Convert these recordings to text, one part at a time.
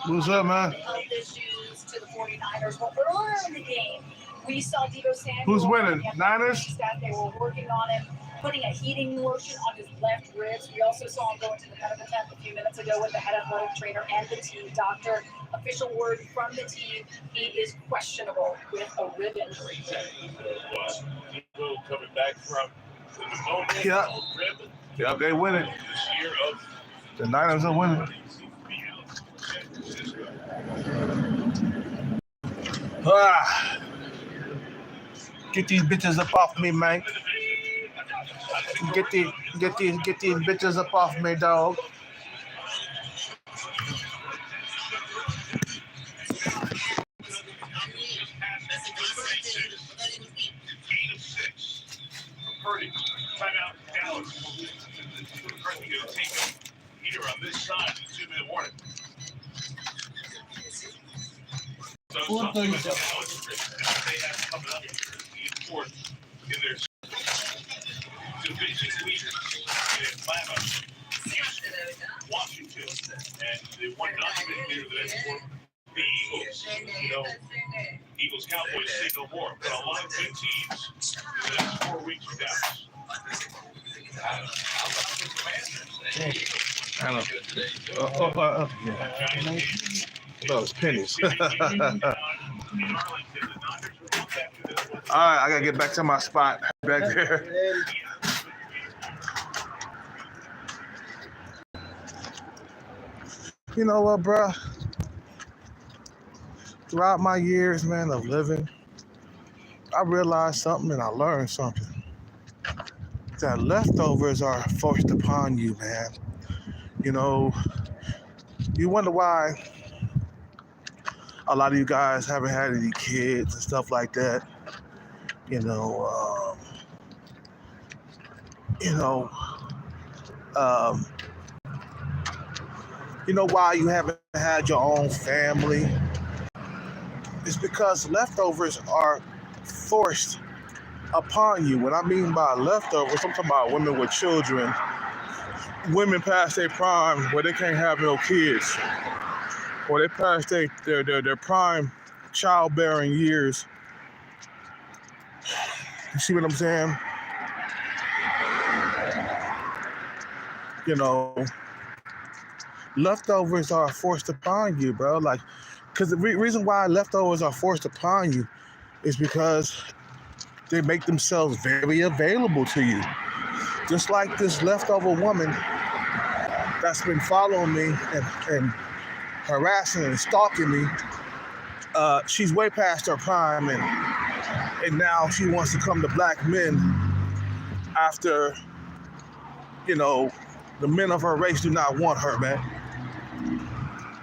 What's up, man? To the 49ers. Well, earlier in the game, we saw Deebo Samuel. Who's winning? Niners? They were working on him, putting a heating lotion on his left ribs. We also saw him go into the medical tent a few minutes ago with the head athletic trainer and the team doctor. Official word from the team, he is questionable with a rib injury. Deebo coming back from the pneumonia. Yep. Yep, they winning. The Niners are winning. Get these bitches up off me, man. Get these bitches up off me, dog. Purdy, timeout, Dallas. McCarthy going to take him here on this side. 2-minute warning. So something with Dallas they have coming up here in fourth in their division leaders in Atlanta, Washington, and the one documented leader that has for the Eagles. You know, Eagles Cowboys say no more, but a lot of good teams in the next 4 weeks from Dallas. I know. Those pennies. All right, I gotta get back to my spot back there. You know what, bro? Throughout my years, man, of living, I realized something and I learned something. That leftovers are forced upon you, man. You know, you wonder why a lot of you guys haven't had any kids and stuff like that. You know, why you haven't had your own family. It's because leftovers are forced upon you. What I mean by leftovers, I'm talking about women with children, women past their prime where they can't have no kids, or they past their prime childbearing years. You see what I'm saying? You know, leftovers are forced upon you, bro. Like, because the reason why leftovers are forced upon you is because they make themselves very available to you. Just like this leftover woman that's been following me and harassing and stalking me. She's way past her prime, and now she wants to come to black men after, the men of her race do not want her, man.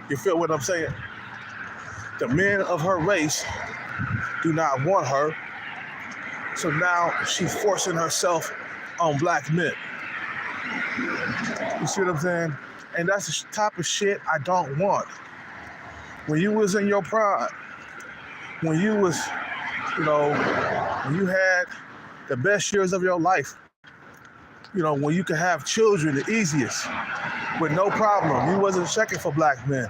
You feel what I'm saying? The men of her race do not want her. So now she's forcing herself on black men. You see what I'm saying? And that's the type of shit I don't want. When you was in your prime, when you was, when you had the best years of your life, when you could have children the easiest, with no problem. You wasn't checking for black men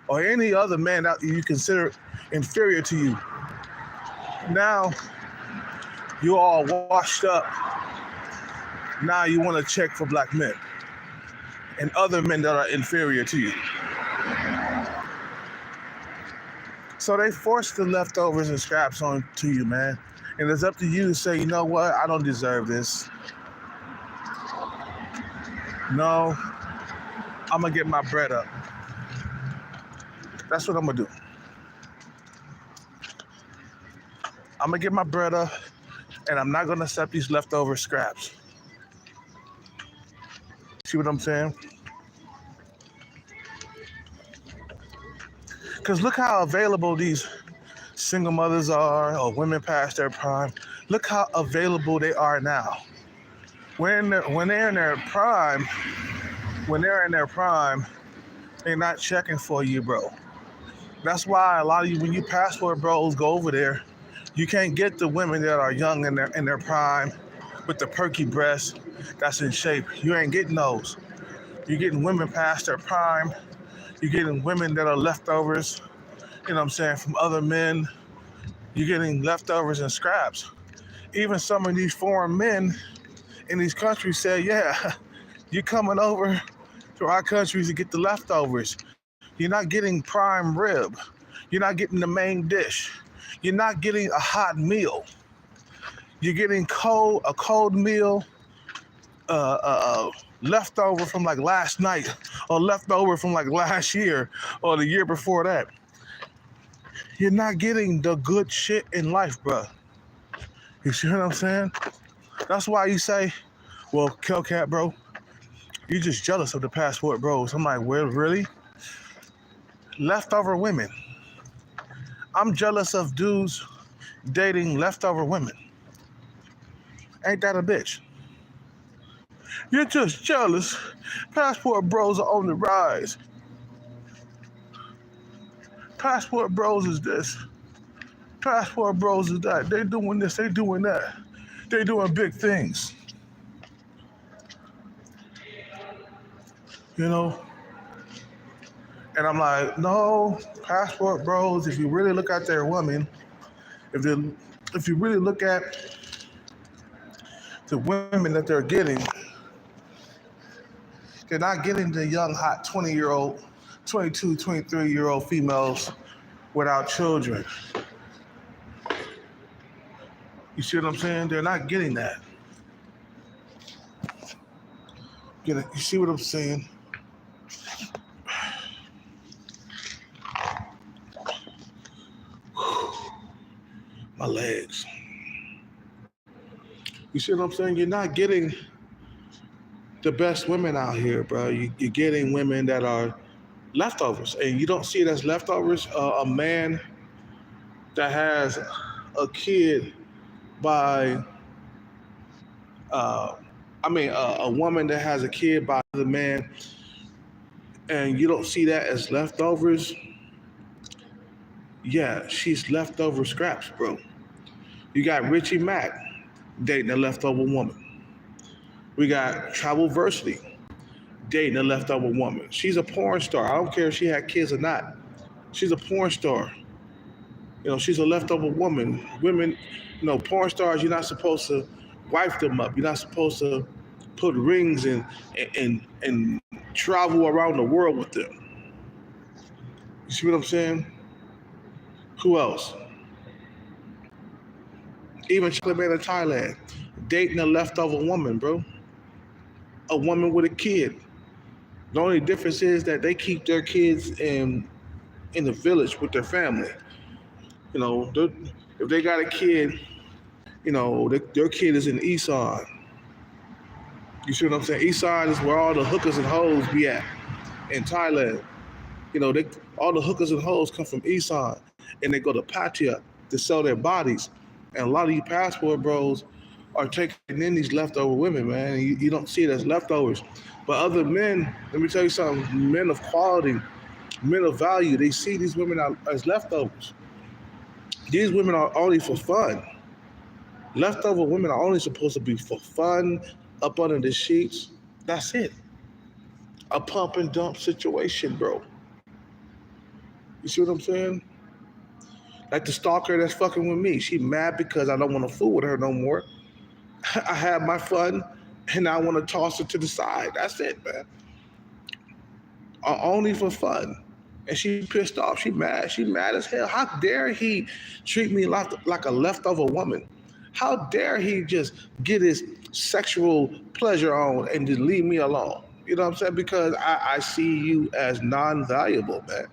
or any other man that you consider inferior to you. Now, you're all washed up. Now you want to check for black men and other men that are inferior to you. So they force the leftovers and scraps on to you, man. And it's up to you to say, you know what? I don't deserve this. No, I'm going to get my bread up. That's what I'm going to do. I'm going to get my bread up, and I'm not going to accept these leftover scraps. See what I'm saying? Because look how available these single mothers are, or women past their prime. Look how available they are now. When they're in their prime, they're not checking for you, bro. That's why a lot of you, when you passport bros go over there, you can't get the women that are young in their prime with the perky breasts that's in shape. You ain't getting those. You're getting women past their prime. You're getting women that are leftovers, you know what I'm saying, from other men. You're getting leftovers and scraps. Even some of these foreign men in these countries say, yeah, you're coming over to our countries to get the leftovers. You're not getting prime rib. You're not getting the main dish. You're not getting a hot meal. You're getting a cold meal, leftover from like last night, or leftover from like last year, or the year before that. You're not getting the good shit in life, bro. You see what I'm saying? That's why you say, well, Kelcat, bro, you're just jealous of the passport bros. I'm like, well, really? Leftover women. I'm jealous of dudes dating leftover women. Ain't that a bitch? You're just jealous. Passport bros are on the rise. Passport bros is this. Passport bros is that. They doing this, they doing that. They doing big things. You know? And I'm like, no, passport bros, if you really look at their women, if you really look at the women that they're getting, they're not getting the young, hot 20-year-old, 22, 23-year-old females without children. You see what I'm saying? They're not getting that. You see what I'm saying? My legs. You see what I'm saying? You're not getting the best women out here, bro. You're getting women that are leftovers, and you don't see it as leftovers. A man that has a kid by, a woman that has a kid by the man, and you don't see that as leftovers. Yeah, she's leftover scraps, bro. You got Richie Mack dating a leftover woman. We got Travelversity dating a leftover woman. She's a porn star. I don't care if she had kids or not. She's a porn star. You know, she's a leftover woman. Women, porn stars, you're not supposed to wife them up. You're not supposed to put rings and travel around the world with them. You see what I'm saying? Who else? Even Chocolate Man in Thailand, dating a leftover woman, bro. A woman with a kid. The only difference is that they keep their kids in the village with their family. You know, if they got a kid, their kid is in Isan. You see what I'm saying? Isan is where all the hookers and hoes be at in Thailand. All the hookers and hoes come from Isan, and they go to Pattaya to sell their bodies. And a lot of you passport bros are taking in these leftover women, man. And you don't see it as leftovers. But other men, let me tell you something, men of quality, men of value, they see these women as leftovers. These women are only for fun. Leftover women are only supposed to be for fun, up under the sheets. That's it. A pump and dump situation, bro. You see what I'm saying? Like the stalker that's fucking with me. She mad because I don't want to fool with her no more. I had my fun, and I want to toss her to the side. That's it, man. Only for fun. And she pissed off. She mad. She mad as hell. How dare he treat me like a leftover woman? How dare he just get his sexual pleasure on and just leave me alone? You know what I'm saying? Because I see you as non-valuable, man.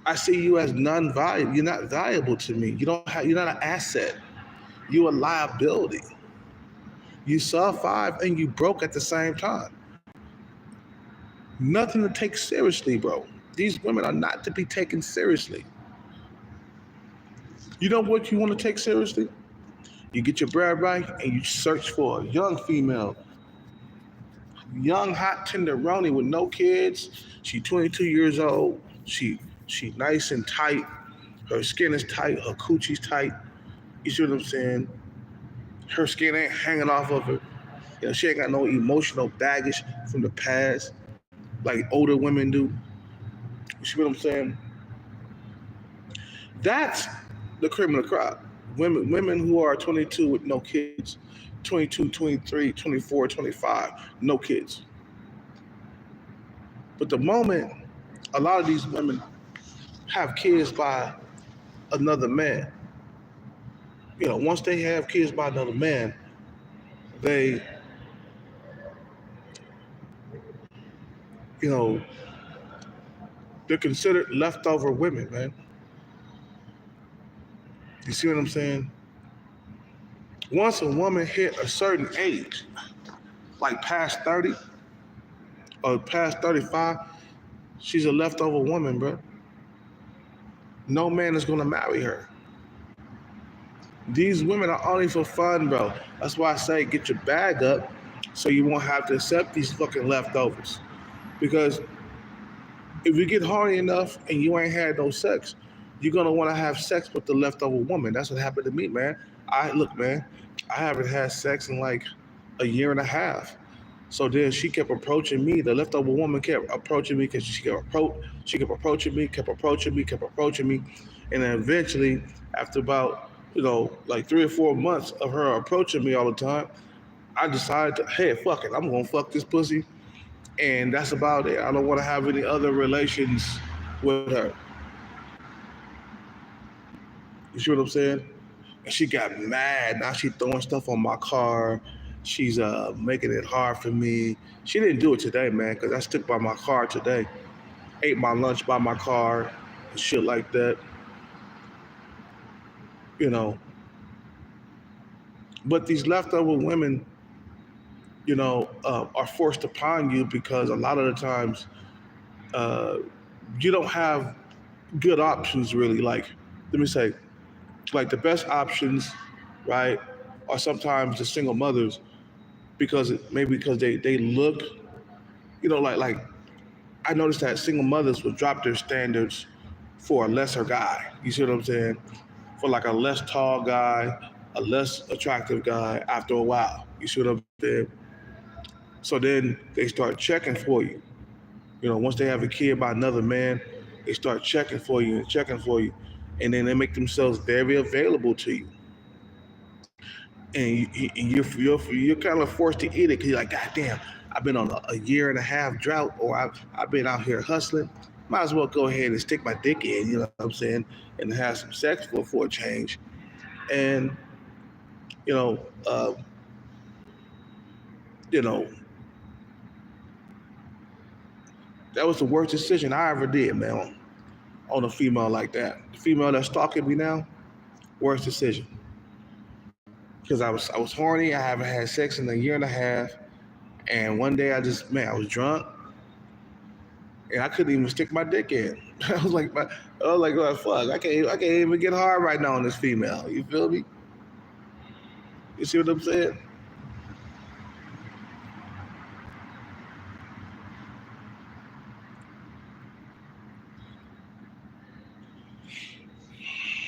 I see you as non-valuable. You're not valuable to me. You're not an asset. You're a liability. You survived and you broke at the same time. Nothing to take seriously, bro. These women are not to be taken seriously. You know what you want to take seriously? You get your bread right and you search for a young female. Young, hot tenderoni with no kids. She's 22 years old. She nice and tight. Her skin is tight. Her coochie's tight. You see what I'm saying? Her skin ain't hanging off of her. She ain't got no emotional baggage from the past like older women do. You see what I'm saying? That's the cream of the crop. Women who are 22 with no kids, 22, 23, 24, 25, no kids. But the moment a lot of these women have kids by another man, once they have kids by another man, they, you know, they're considered leftover women, man. You see what I'm saying? Once a woman hit a certain age, like past 30 or past 35, she's a leftover woman, bro. No man is gonna marry her. These women are only for fun, bro. That's why I say get your bag up so you won't have to accept these fucking leftovers. Because if you get horny enough and you ain't had no sex, you're gonna want to have sex with the leftover woman. That's what happened to me, man. Look, man, I haven't had sex in like a year and a half. So then she kept approaching me. The leftover woman kept approaching me because she kept approaching me, kept approaching me, kept approaching me, and then eventually, after about like 3 or 4 months of her approaching me all the time, I decided to, hey, fuck it, I'm gonna fuck this pussy, and that's about it. I don't want to have any other relations with her. You see what I'm saying? And she got mad. Now she throwing stuff on my car. She's making it hard for me. She didn't do it today, man, because I stuck by my car today. Ate my lunch by my car, and shit like that. You know. But these leftover women, are forced upon you because a lot of the times you don't have good options, really. Like, let me say, like the best options, right, are sometimes the single mothers because they look, like I noticed that single mothers would drop their standards for a lesser guy. You see what I'm saying? For like a less tall guy, a less attractive guy after a while. You see what I'm saying? So then they start checking for you. Once they have a kid by another man, they start checking for you and checking for you. And then they make themselves very available to you. And you're kind of forced to eat it because you're like, God damn, I've been on a year and a half drought, or I've been out here hustling. Might as well go ahead and stick my dick in, you know what I'm saying, and have some sex for a change. And you know, uh, you know, that was the worst decision I ever did, man, on a female like that. The female that's stalking me now, worst decision. Because I was horny. I haven't had sex in a year and a half, and one day I was drunk, and I couldn't even stick my dick in. Oh, fuck, I can't even get hard right now on this female. You feel me? You see what I'm saying?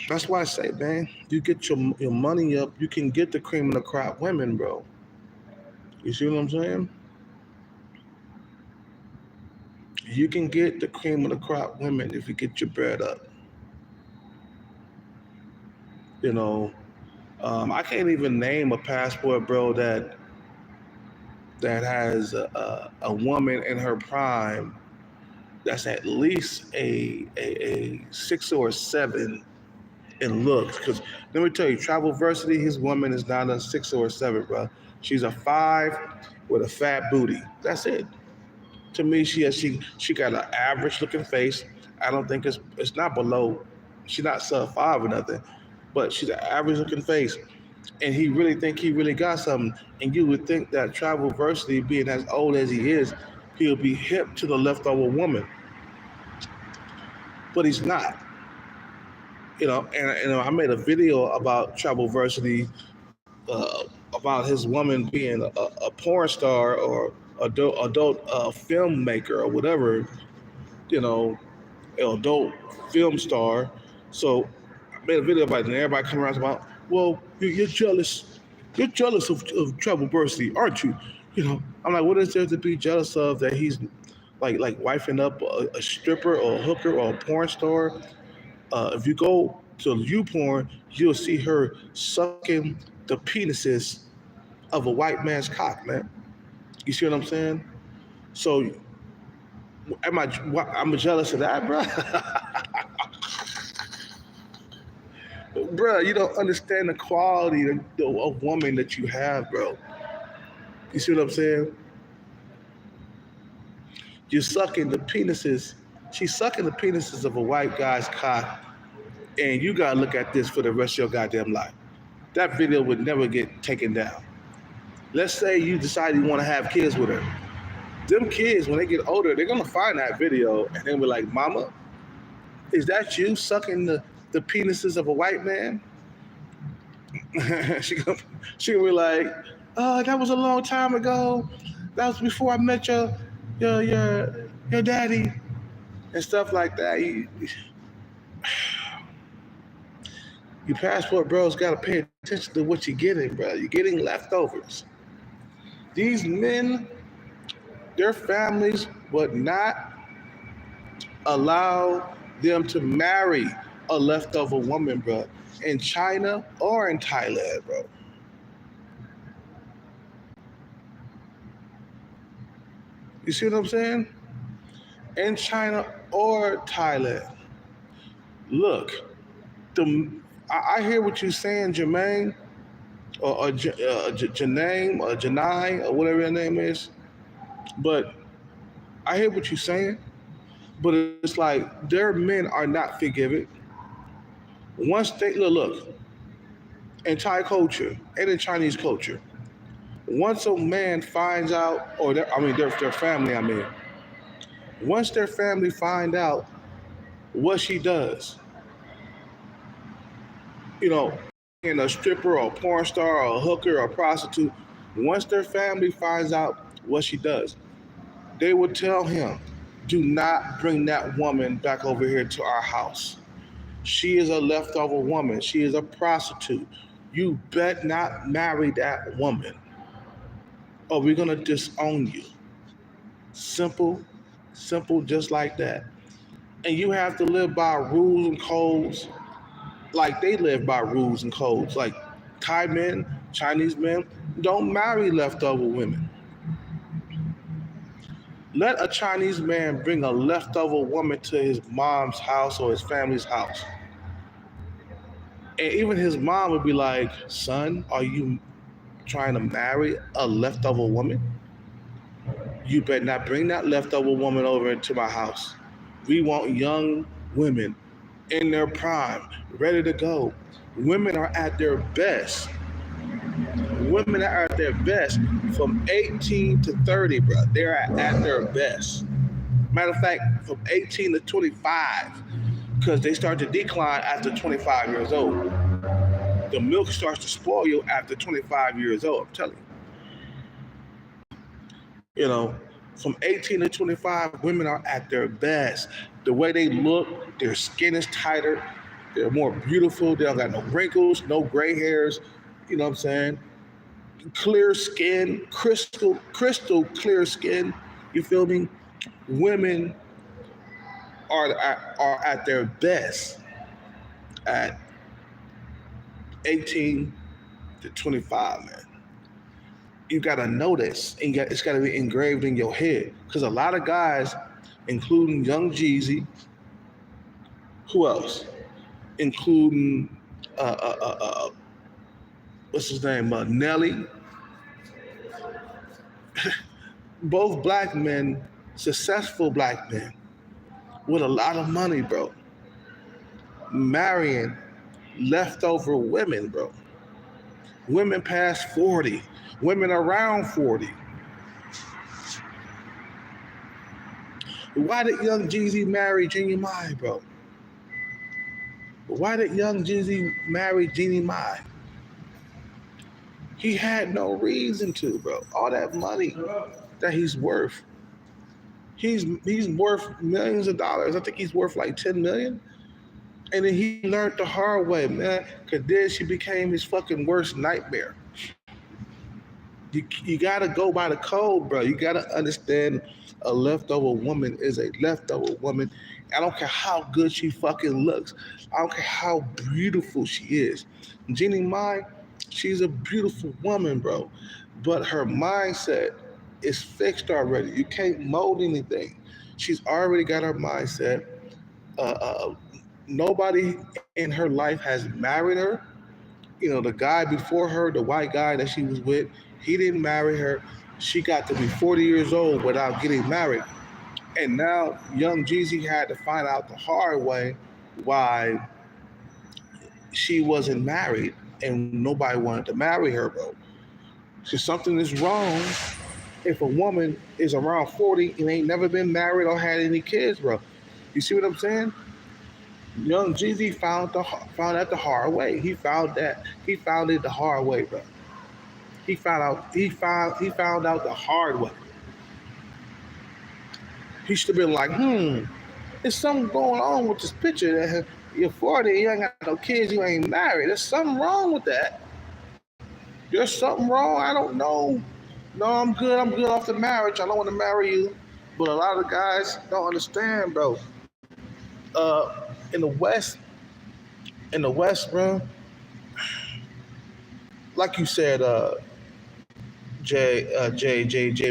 That's why I say, man, you get your money up, you can get the cream of the crop women, bro. You see what I'm saying? You can get the cream of the crop women if you get your bread up. I can't even name a passport, bro, that has a woman in her prime that's at least a 6 or 7 in looks. Because let me tell you, Travelversity, his woman is not a 6 or 7, bro. She's a 5 with a fat booty. That's it. To me, she got an average looking face. I don't think it's not below. She's not sub 5 or nothing, but she's an average looking face. And he really think he really got something. And you would think that Travelversity, being as old as he is, he'll be hip to the leftover woman, but he's not. And I made a video about Travelversity, about his woman being a porn star or adult filmmaker or whatever, adult film star. So I made a video about it, and everybody coming around about, well, you're jealous. You're jealous of Travel Bursey, aren't you? You know, I'm like, what is there to be jealous of that he's like wifing up a stripper or a hooker or a porn star? If you go to YouPorn, you'll see her sucking the penises of a white man's cock, man. You see what I'm saying? So, I'm jealous of that, bro? Bro, you don't understand the quality of woman that you have, bro. You see what I'm saying? You're sucking the penises. She's sucking the penises of a white guy's cock, and you gotta look at this for the rest of your goddamn life. That video would never get taken down. Let's say you decide you want to have kids with her. Them kids, when they get older, they're gonna find that video and they'll be like, "Mama, is that you sucking the penises of a white man?" she gonna be like, "Oh, that was a long time ago. That was before I met your daddy," and stuff like that. Your passport bros gotta pay attention to what you're getting, bro. You're getting leftovers. These men, their families would not allow them to marry a leftover woman, bro, in China or in Thailand, bro. You see what I'm saying? In China or Thailand. Look, I hear what you're saying, Jermaine, or Janine, or Janai, or whatever your name is. But I hear what you're saying. But it's like their men are not forgiving. Once they look in Thai culture and in Chinese culture, once a man finds out, or their family, once their family find out what she does, you know, being a stripper or a porn star or a hooker or a prostitute, once their family finds out what she does, they will tell him, "Do not bring that woman back over here to our house. She is a leftover woman. She is a prostitute. You bet not marry that woman, or we're gonna disown you." Simple, just like that. And you have to live by rules and codes like they live by rules and codes. Like Thai men, Chinese men don't marry leftover women. Let a Chinese man bring a leftover woman to his mom's house or his family's house. And even his mom would be like, "Son, are you trying to marry a leftover woman? You better not bring that leftover woman over into my house. We want young women in their prime, ready to go." Women are at their best. Women are at their best from 18 to 30, bro. They're at their best. Matter of fact, from 18 to 25, because they start to decline after 25 years old. The milk starts to spoil you after 25 years old, I'm telling you. You know, from 18 to 25, women are at their best. The way they look, their skin is tighter, they're more beautiful, they don't got no wrinkles, no gray hairs, you know what I'm saying? Clear skin, crystal clear skin, you feel me? Women are at their best at 18 to 25, man. You gotta know this, and it's gotta be engraved in your head. Because a lot of guys, including Young Jeezy, who else? Including what's his name? Nelly. Both black men, successful black men, with a lot of money, bro, marrying leftover women, bro. Women past 40, women around 40. Why did Young Jeezy marry Jeannie Mai, bro? Why did Young Jeezy marry Jeannie Mai? He had no reason to, bro. All that money that he's worth. He's worth millions of dollars. I think he's worth like 10 million. And then he learned the hard way, man. Because then she became his fucking worst nightmare. You gotta go by the code, bro. You gotta understand a leftover woman is a leftover woman. I don't care how good she fucking looks. I don't care how beautiful she is. Jeannie Mai, she's a beautiful woman, bro. But her mindset is fixed already. You can't mold anything. She's already got her mindset. Nobody in her life has married her. The guy before her, the white guy that she was with, he didn't marry her. She got to be 40 years old without getting married. And now young Jeezy had to find out the hard way why she wasn't married and nobody wanted to marry her, bro. So something is wrong if a woman is around 40 and ain't never been married or had any kids, bro. You see what I'm saying? Young Jeezy found out the hard way. He found it the hard way, bro. He found out the hard way. He should have been like, there's something going on with this picture. That you're 40, you ain't got no kids, you ain't married. There's something wrong with that. There's something wrong. I don't know. No, I'm good. I'm good off the marriage. I don't want to marry you. But a lot of guys don't understand, bro. In the West, bro, like you said, J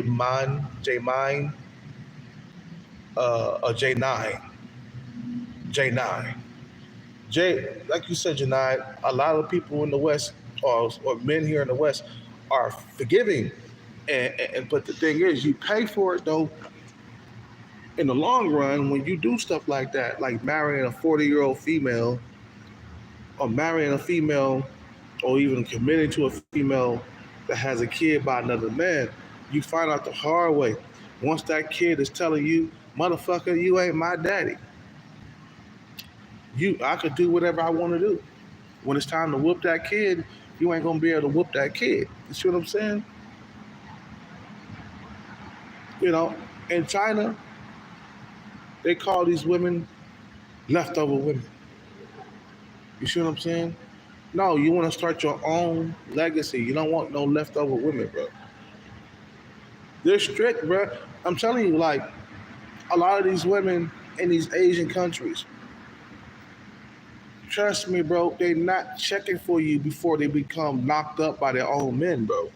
Mine, J9, like you said, J9. A lot of people in the West, or men here in the West, are forgiving, and but the thing is, you pay for it though. In the long run, when you do stuff like that, like marrying a 40-year-old female, or marrying a female, or even committing to a female that has a kid by another man, you find out the hard way. Once that kid is telling you, motherfucker, you ain't my daddy. I could do whatever I want to do. When it's time to whoop that kid, you ain't gonna be able to whoop that kid. You see what I'm saying? In China, they call these women leftover women. You see what I'm saying? No, you want to start your own legacy. You don't want no leftover women, bro. They're strict, bro. I'm telling you, like, a lot of these women in these Asian countries, trust me, bro, they're not checking for you before they become knocked up by their own men, bro.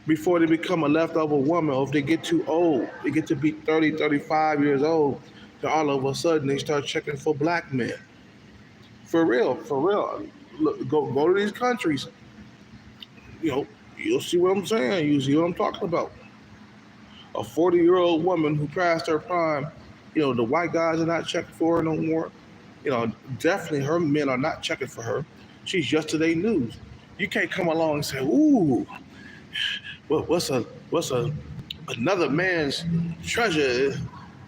Before they become a leftover woman, or if they get too old, they get to be 30, 35 years old, then all of a sudden they start checking for black men. For real, for real. Look, go to these countries. You'll see what I'm saying. You see what I'm talking about. A 40-year-old woman who passed her prime, the white guys are not checking for her no more. Definitely her men are not checking for her. She's yesterday's news. You can't come along and say, "Ooh, what's another man's treasure?"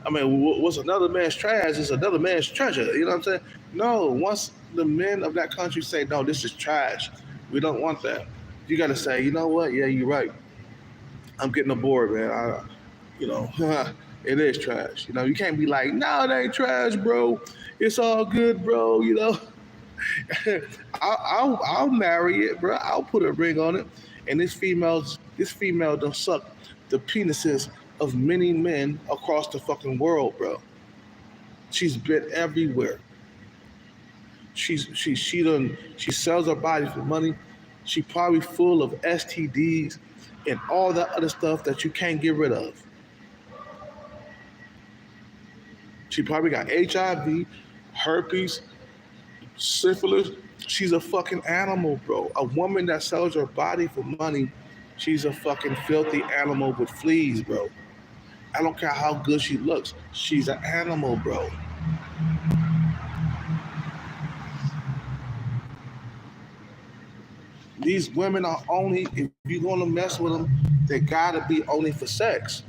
I mean, what's another man's trash is another man's treasure. You know what I'm saying? No, once the men of that country say, "No, this is trash. We don't want that," you got to say, "You know what? Yeah, you're right. I'm getting aboard, man. It is trash. You can't be like, no, it ain't trash, bro. It's all good, bro. I'll marry it, bro. I'll put a ring on it." And this female done suck the penises of many men across the fucking world, bro. She's been everywhere. She sells her body for money. She probably full of STDs and all that other stuff that you can't get rid of. She probably got HIV, herpes, syphilis. She's a fucking animal, bro. A woman that sells her body for money, she's a fucking filthy animal with fleas, bro. I don't care how good she looks. She's an animal, bro. These women are only, if you're going to mess with them, they got to be only for sex.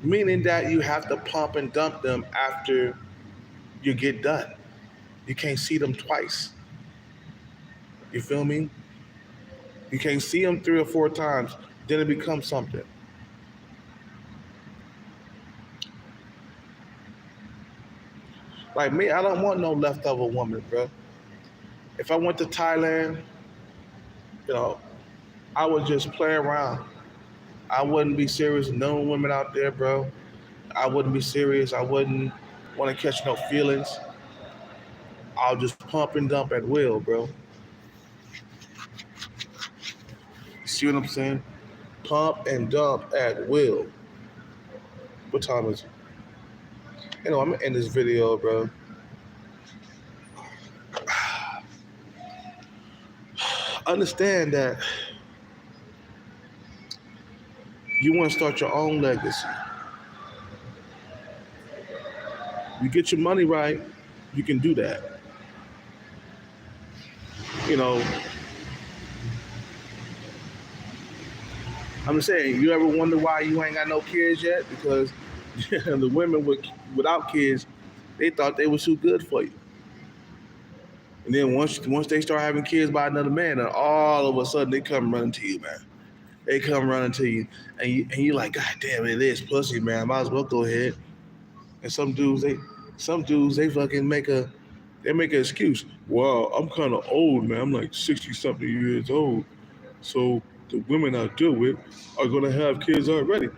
Meaning that you have to pump and dump them after you get done. You can't see them twice. You feel me? You can't see them 3 or 4 times, then it becomes something. Like me, I don't want no leftover woman, bro. If I went to Thailand You know, I would just play around. I wouldn't be serious with no women out there, bro. I wouldn't be serious. I wouldn't want to catch no feelings. I'll just pump and dump at will, bro. See what I'm saying? Pump and dump at will. What time is it? You know, I'm gonna end this video, bro. Understand that you want to start your own legacy. You get your money right, you can do that. You know, I'm just saying, you ever wonder why you ain't got no kids yet? Because the women without kids, they thought they were too good for you. And then once they start having kids by another man, then all of a sudden they come running to you, man. They come running to you, and you're like, God damn, it is pussy, man. I might as well go ahead. And some dudes they fucking make an excuse. Well, I'm kind of old, man. I'm like 60-something years old. So the women I deal with are gonna have kids already.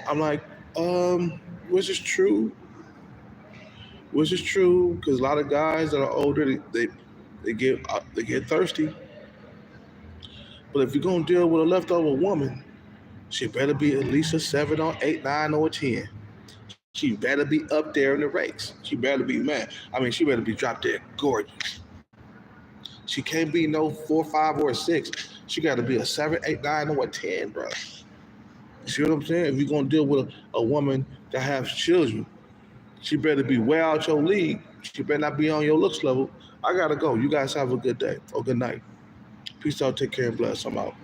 I'm like, was this true? Was this true? Because a lot of guys that are older, they get thirsty. But if you're gonna deal with a leftover woman, she better be at least a 7 or 8, 9 or a 10. She better be up there in the ranks. She better be mad. I mean, she better be dropped dead gorgeous. She can't be no 4, 5, or a 6. She got to be a 7, 8, 9, or a 10, bro. You see what I'm saying? If you're gonna deal with a woman that has children, she better be way out your league. She better not be on your looks level. I gotta go. You guys have a good day or good night. Peace out. Take care and bless. I'm out.